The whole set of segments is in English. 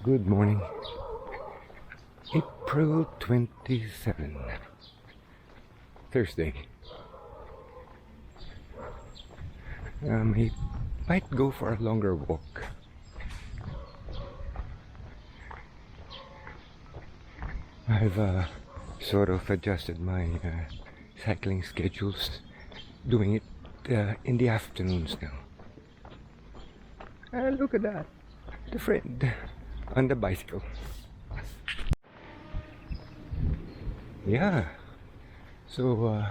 Good morning. April 27, Thursday. I might go for a longer walk. I've sort of adjusted my cycling schedules, doing it in the afternoons now. Look at that, the friend on the bicycle. Yeah, so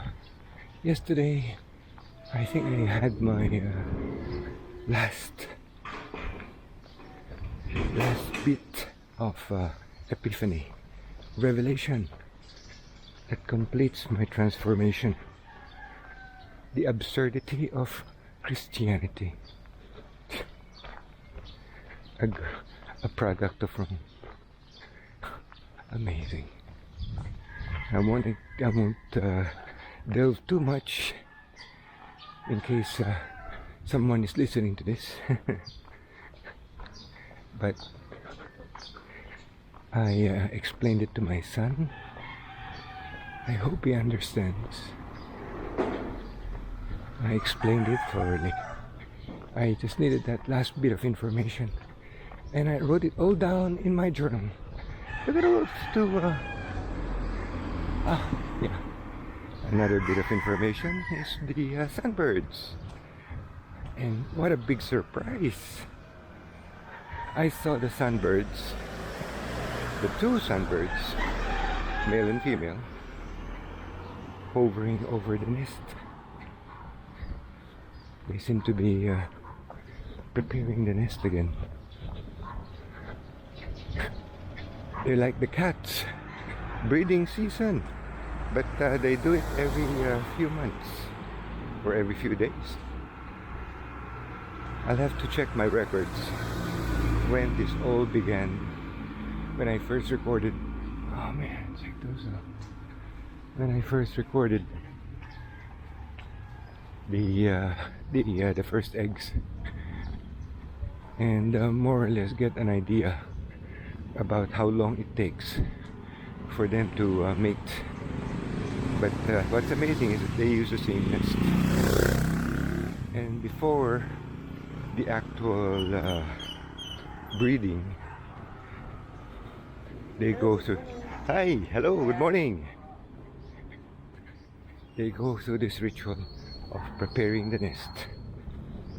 yesterday I think I had my last bit of epiphany, revelation that completes my transformation. The absurdity of Christianity. A product of Rome. Amazing. I won't delve too much in case someone is listening to this. But I explained it to my son. I hope he understands. I explained it thoroughly. I just needed that last bit of information, and I wrote it all down in my journal. Look at all to yeah. Another bit of information is the sunbirds, and what a big surprise! I saw the sunbirds, the two sunbirds, male and female, hovering over the nest. They seem to be preparing the nest again. They're like the cats, breeding season, but they do it every few months or every few days. I'll have to check my records when this all began, when I first recorded. Oh man, check those out. When I first recorded the first eggs, and more or less get an idea about how long it takes for them to mate. But what's amazing is that they use the same nest, and before the actual breeding, they go through. Hi, hello, good morning. They go through this ritual of preparing the nest,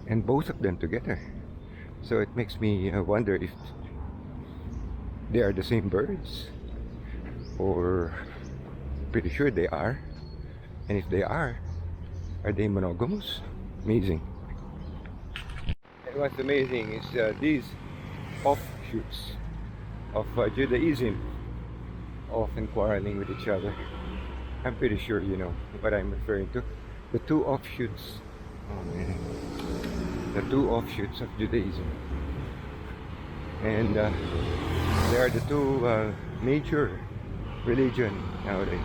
and both of them together. So it makes me wonder if they are the same birds, or pretty sure they are. And if they are they monogamous? Amazing. And what's amazing is these offshoots of Judaism often quarreling with each other. I'm pretty sure you know what I'm referring to. The two offshoots, oh man, the two offshoots of Judaism, and they are the two major religion nowadays.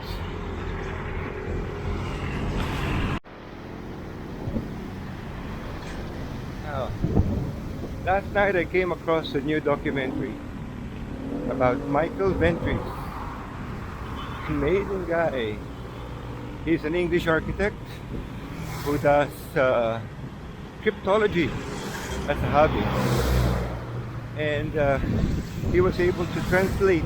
Now, last night I came across a new documentary about Michael Ventris. Amazing guy. He's an English architect who does cryptology as a hobby, and he was able to translate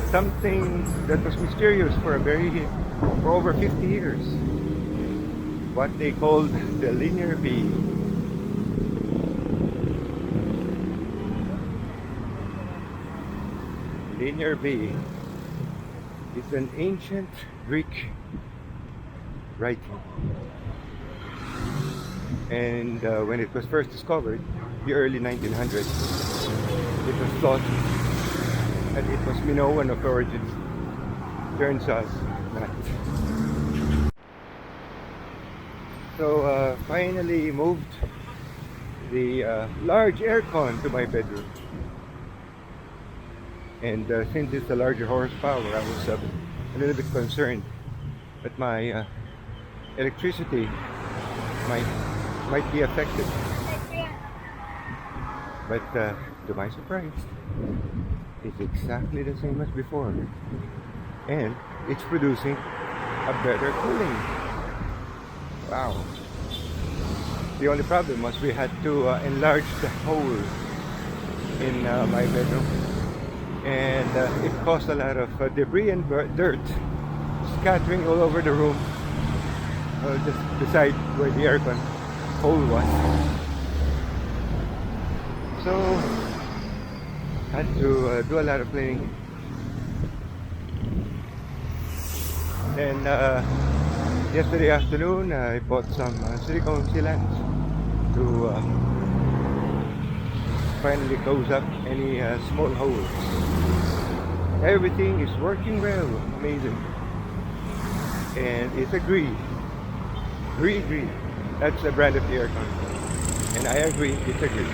something that was mysterious for over 50 years, what they called the linear B. Linear B is an ancient Greek writing, and when it was first discovered, the early 1900s, it was thought that it was Minoan of origins. Turns out not. So finally moved the large aircon to my bedroom, and since it's a larger horsepower, I was a little bit concerned that my electricity might be affected. But to my surprise, it's exactly the same as before. And it's producing a better cooling. Wow. The only problem was we had to enlarge the hole in my bedroom. And it caused a lot of debris and dirt scattering all over the room, just beside where the aircon hole was. So had to do a lot of cleaning. And yesterday afternoon I bought some silicone sealants to finally close up any small holes. Everything is working well, amazing. And it's a Gree. That's the brand of the aircon. And I agree, it's a Gree.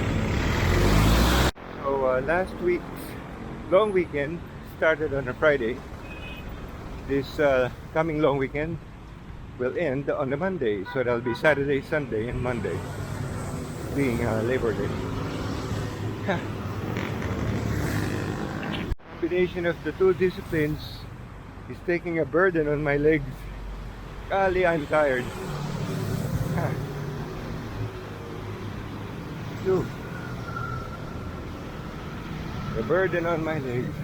So last week's long weekend started on a Friday. This coming long weekend will end on a Monday. So that'll be Saturday, Sunday, and Monday being Labor Day. Combination of the two disciplines is taking a burden on my legs. Golly, I'm tired. Phew. The burden on my legs.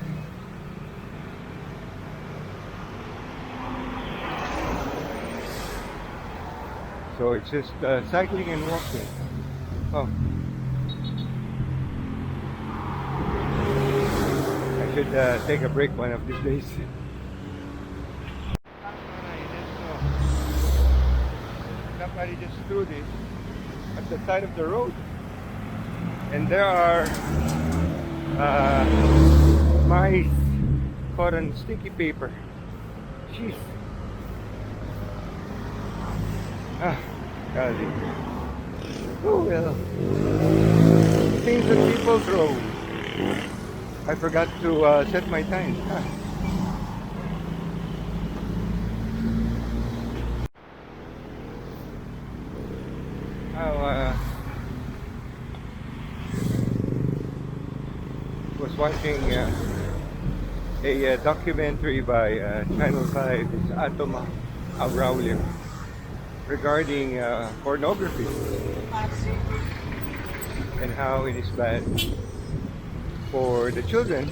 So it's just cycling and walking. Oh. I should take a break one of these days. Somebody just threw this at the side of the road, and there are mice caught on sticky paper. Jeez. Golly. Oh well. Things that people throw. I forgot to set my time. Was watching a documentary by Channel 5, it's Atoma Abraulio, regarding pornography and how it is bad for the children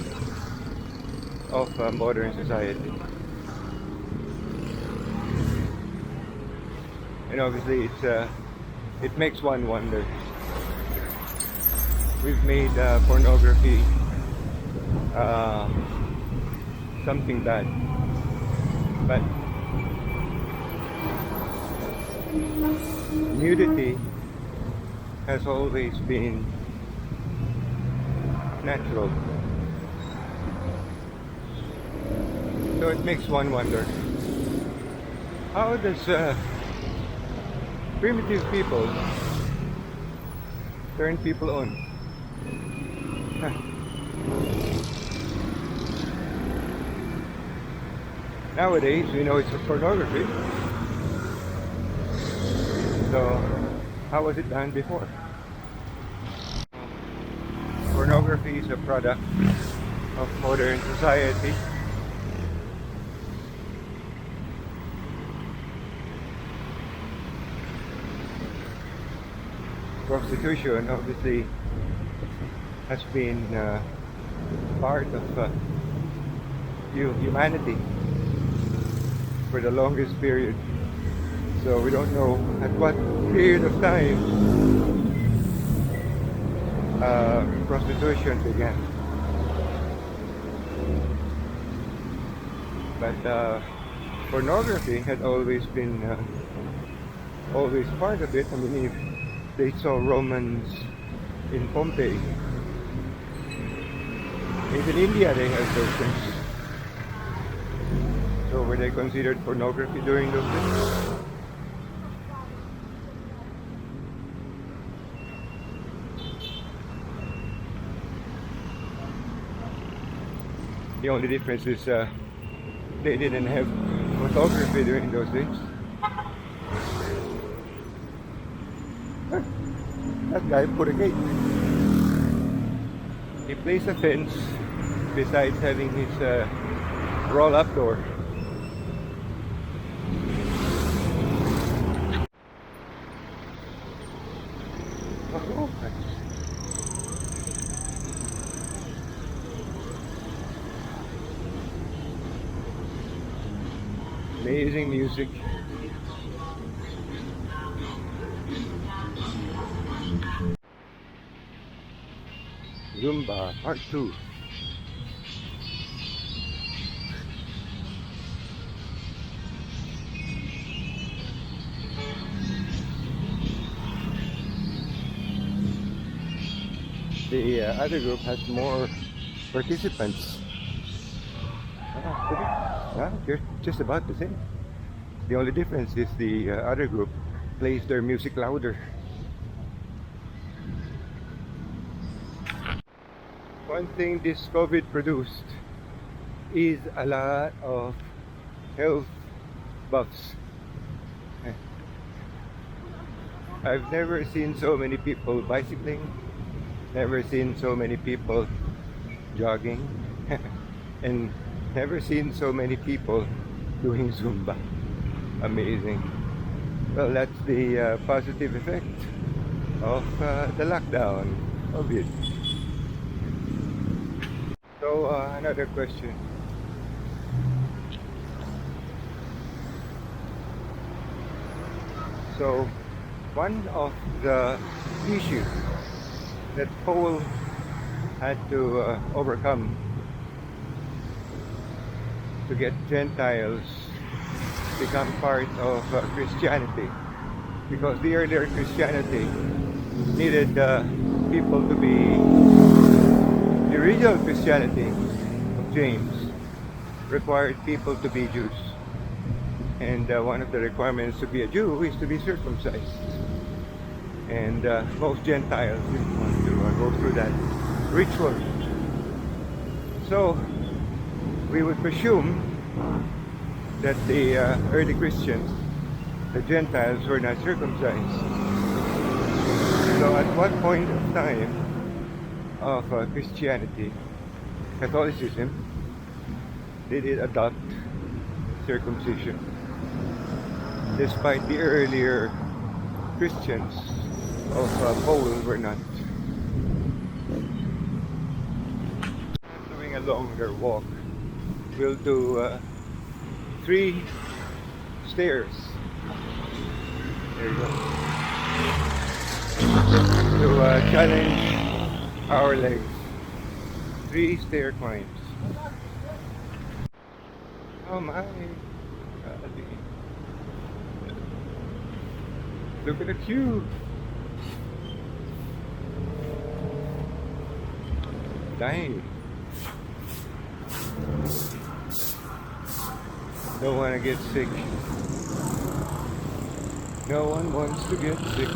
of modern society. And obviously it makes one wonder. We've made pornography something bad, but nudity has always been natural. So it makes one wonder, how does primitive people turn people on? Nowadays we know it's for pornography. So how was it done before? Pornography is a product of modern society. Prostitution obviously has been part of humanity for the longest period. So we don't know at what period of time prostitution began. But pornography had always been always part of it. I mean, if they saw Romans in Pompeii, even India, they have those things. So were they considered pornography during those days? The only difference is they didn't have photography during those days. That guy put a gate. He placed a fence besides having his roll-up door. Oh, amazing music. Zumba Part 2. The other group has more participants. They're just about the same. The only difference is the other group plays their music louder. One thing this COVID produced is a lot of health buffs. I've never seen so many people bicycling, never seen so many people jogging, and never seen so many people doing Zumba. Amazing. Well, that's the positive effect of the lockdown of it. So another question. So one of the issues that Paul had to overcome to get Gentiles to become part of Christianity, because the earlier Christianity needed people to be, the original Christianity of James required people to be Jews, and one of the requirements to be a Jew is to be circumcised, and most Gentiles didn't want to go through that ritual. So we would presume that the early Christians, the Gentiles, were not circumcised. So at what point of time of Christianity, Catholicism, did it adopt circumcision, despite the earlier Christians of Paul were not? Doing a longer walk, we'll do 3 stairs. There you go. To challenge our legs. 3 stair climbs. Oh my. Look at the queue. Dang. Don't want to get sick. No one wants to get sick.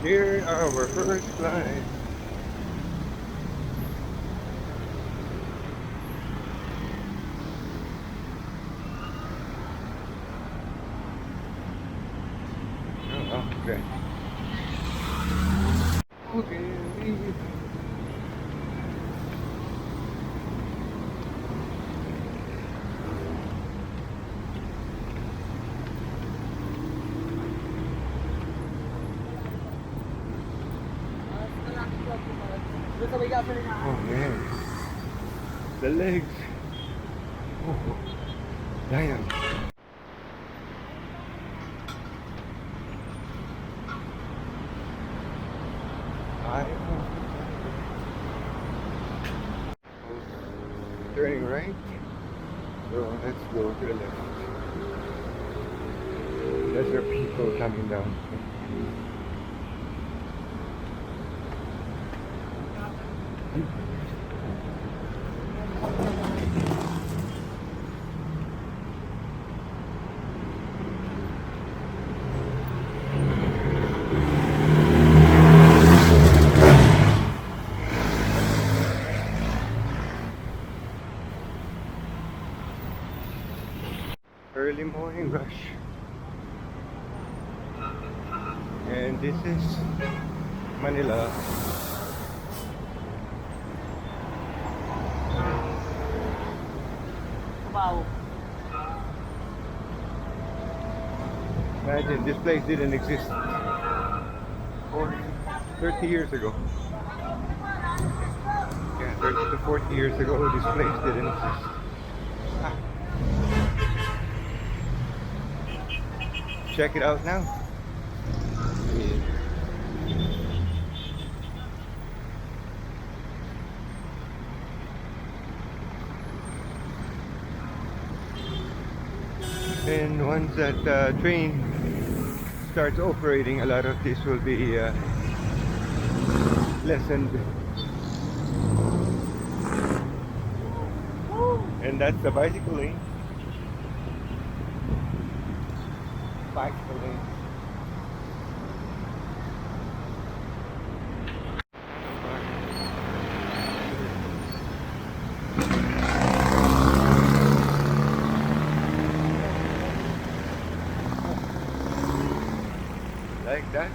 Here our first flight. Oh, okay. Okay. Oh man, the legs. Oh, damn. Turning right. So let's go to the left. There's our people coming down. And this is Manila. Wow. Imagine this place didn't exist 30 years ago. Yeah, 30 to 40 years ago, this place didn't exist. Check it out now. And once that train starts operating, a lot of this will be lessened. And that's the bicycle lane. Bicycle lane. Like that.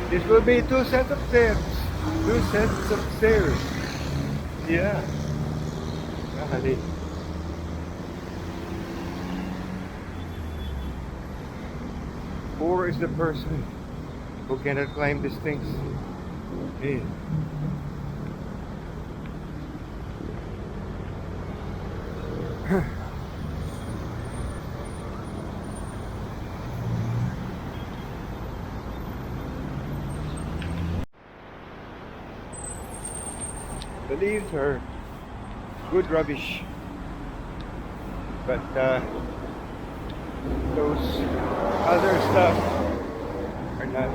This will be 2 sets of stairs. 2 sets of stairs. Yeah. Golly. Poor is the person who cannot climb these things. Yeah. The leaves are good rubbish, but those other stuff are not.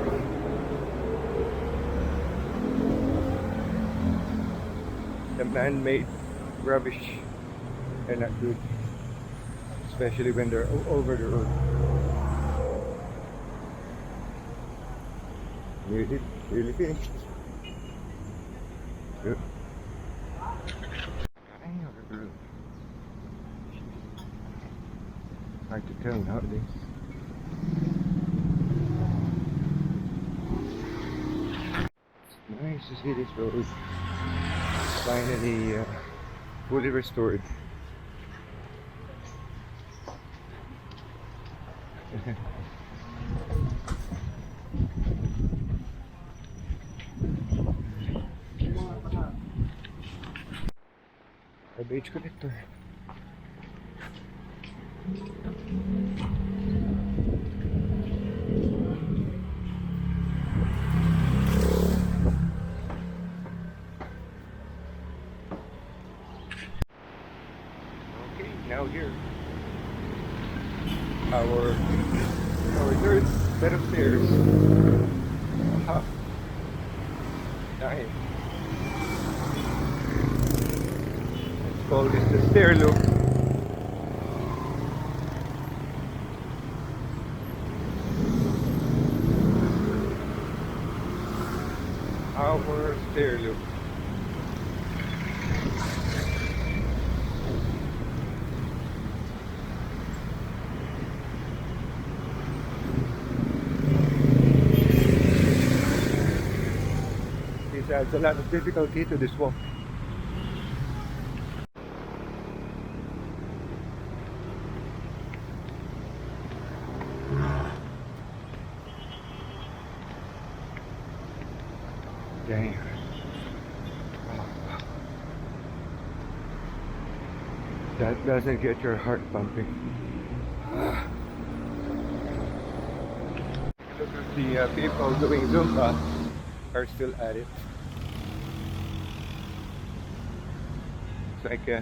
The man-made rubbish are not good, especially when they're over the road. Really finished. Good. Hard to tell nowadays. It's nice to see this road finally fully restored. Garbage collector. Okay, now here. Our third set of stairs. Aha. Nice. Let's call this the stair loop. Our stair loop. This adds a lot of difficulty to this walk. Dang. That doesn't get your heart pumping. Look at the people doing Zumba are still at it. It's like yeah,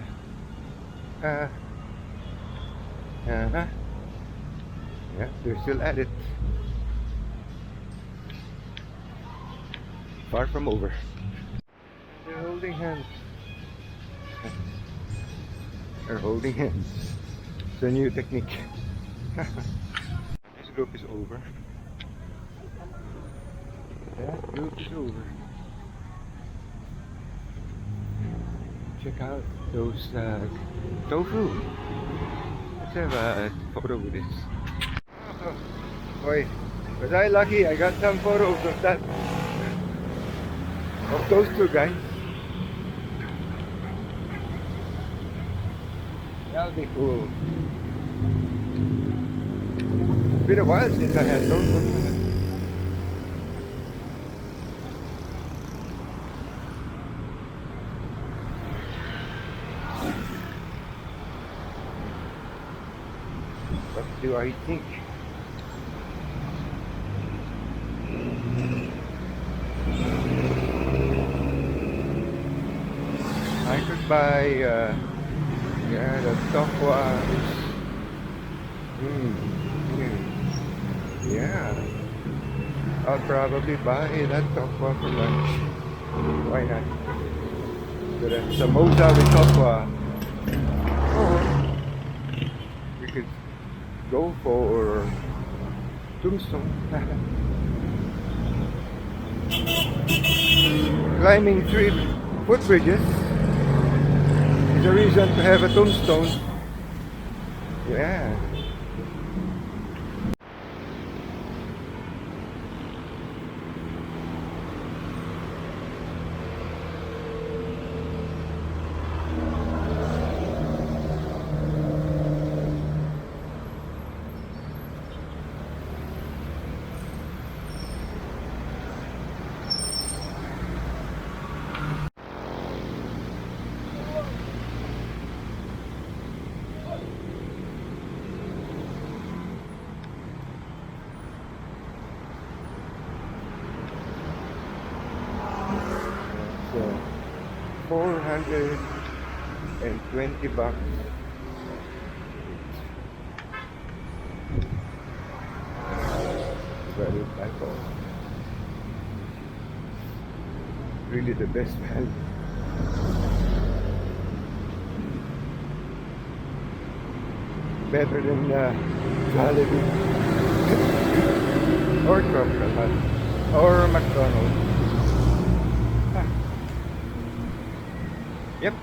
they're still at it. Far from over. They're holding hands. They're holding hands. It's a new technique. This group is over. That group is over. check out those tofu. Let's have a photo with this. Oh, boy, was I lucky? I got some photos of that, of those two guys. That'll be cool. It's been a while since I had those. What do I think? I could buy, yeah, the tokwa is, yeah, I'll probably buy that tokwa for lunch. Why not? So that's samosa with tokwa. Or we could go for tombstone. Climbing 3 footbridges is a reason to have a tombstone. Yeah. So $420. Very bad. Really the best value. Better than Jollibee or Tropical Hut or McDonald's. Ah. Yep,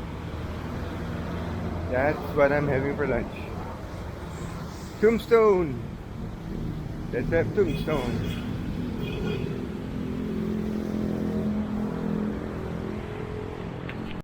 that's what I'm having for lunch. Tombstone. Let's have tombstone.